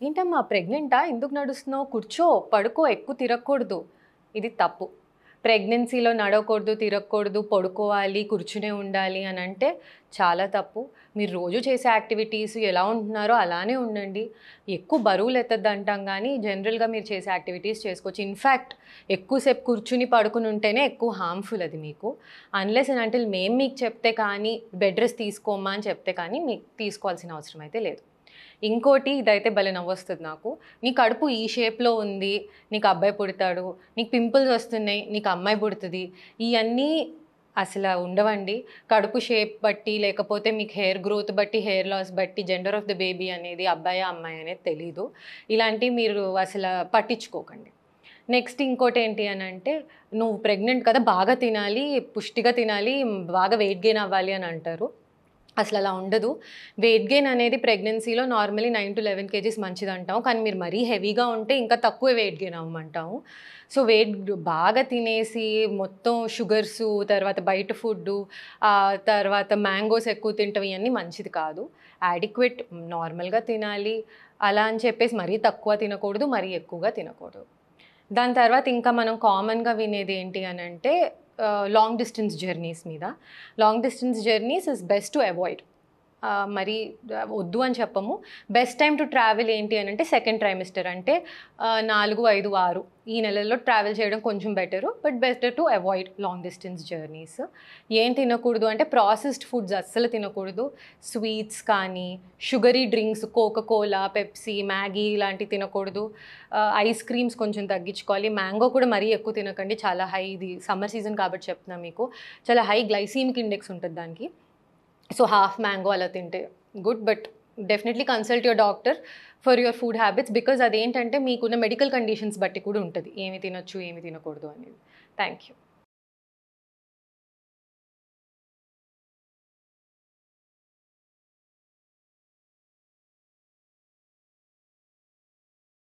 ఏంటమ్మా ప్రెగ్నెంటా? ఎందుకు నడుస్తున్నావు? కూర్చో, పడుకో, ఎక్కువ తిరగకూడదు. ఇది తప్పు. ప్రెగ్నెన్సీలో నడవకూడదు, తిరగకూడదు, పడుకోవాలి, కూర్చునే ఉండాలి అని అంటే చాలా తప్పు. మీరు రోజు చేసే యాక్టివిటీస్ ఎలా ఉంటున్నారో అలానే ఉండండి. ఎక్కువ బరువులు ఎత్తద్దంటాం కానీ జనరల్గా మీరు చేసే యాక్టివిటీస్ చేసుకోవచ్చు. ఇన్ఫ్యాక్ట్ ఎక్కువసేపు కూర్చుని పడుకుని ఉంటేనే ఎక్కువ హార్మ్ఫుల్ అది మీకు. అన్లెస్ అండ్ అంటిల్ మేము మీకు చెప్తే కానీ బెడ్ రెస్ట్ తీసుకోమ్మా అని చెప్తే కానీ మీకు తీసుకోవాల్సిన అవసరం అయితే లేదు. ఇంకోటి ఇదైతే భలే నవ్వొస్తుంది నాకు. నీ కడుపు ఈ షేప్‌లో ఉంది, నీకు అబ్బాయి పుడతాడు, నీకు పింపుల్స్ వస్తున్నాయి, నీకు అమ్మాయి పుడుతది. ఇయన్నీ అసల ఉండవండి. కడుపు షేప్ బట్టి, లేకపోతే మీకు హెయిర్ గ్రోత్ బట్టి, హెయిర్ లాస్ బట్టి, జెండర్ ఆఫ్ ద బేబీ అనేది అబ్బాయా, అమ్మాయి అనేది తెలీదు. ఇలాంటివి మీరు అసల పట్టించుకోకండి. నెక్స్ట్ ఇంకోటేంటి అనంటే, నువ్వు ప్రెగ్నెంట్ కదా! బాగా తినాలి, పుష్టిగా తినాలి, బాగా వెయిట్ గెయిన్ అవ్వాలి అని అంటారు. అసలు అలా ఉండదు. వెయిట్ గెయిన్ అనేది ప్రెగ్నెన్సీలో నార్మల్లీ 9-11 కేజీస్ మంచిదంటాం. కానీ మీరు మరీ హెవీగా ఉంటే ఇంకా తక్కువ వెయిట్ గెయిన్ అవ్వమంటాము. సో, బాగా తినేసి మొత్తం షుగర్సు, తర్వాత బయట ఫుడ్డు, తర్వాత మ్యాంగోస్ ఎక్కువ తింటం ఇయన్నీ మంచిది కాదు. యాడిక్వేట్ నార్మల్‌గా తినాలి. అలా అని చెప్పేసి మరీ తక్కువ తినకూడదు, మరీ ఎక్కువగా తినకూడదు. దాని తర్వాత ఇంకా మనం కామన్‌గా వినేది ఏంటి అనంటే లాంగ్ డిస్టెన్స్ జర్నీస్ మీద. Long distance journeys is best to avoid. మరి వద్దు అని చెప్పము. బెస్ట్ టైమ్ టు ట్రావెల్ ఏంటి అనంటే సెకండ్ ట్రైమిస్టర్ అంటే 4, 5, 6 ఈ నెలల్లో ట్రావెల్ చేయడం కొంచెం better. But better to avoid long distance journeys. ఏం తినకూడదు అంటే ప్రాసెస్డ్ ఫుడ్స్ అస్సలు తినకూడదు. స్వీట్స్ కానీ, sugary drinks Coca-Cola, Pepsi, Maggi ఇలాంటివి తినకూడదు. ఐస్ క్రీమ్స్ కొంచెం తగ్గించుకోవాలి. మ్యాంగో కూడా మరీ ఎక్కువ తినకండి. చాలా హై, ఇది సమ్మర్ సీజన్ కాబట్టి చెప్తున్నా మీకు. చాలా హై గ్లైసీమిక్ ఇండెక్స్ ఉంటుంది దానికి. సో హాఫ్ మ్యాంగో అలా తింటే good. But definitely consult your doctor for your food habits. Because అదేంటంటే మీకున్న మెడికల్ కండిషన్స్ బట్టి కూడా ఉంటుంది ఏమి తినొచ్చు, ఏమి తినకూడదు అనేది. Thank you.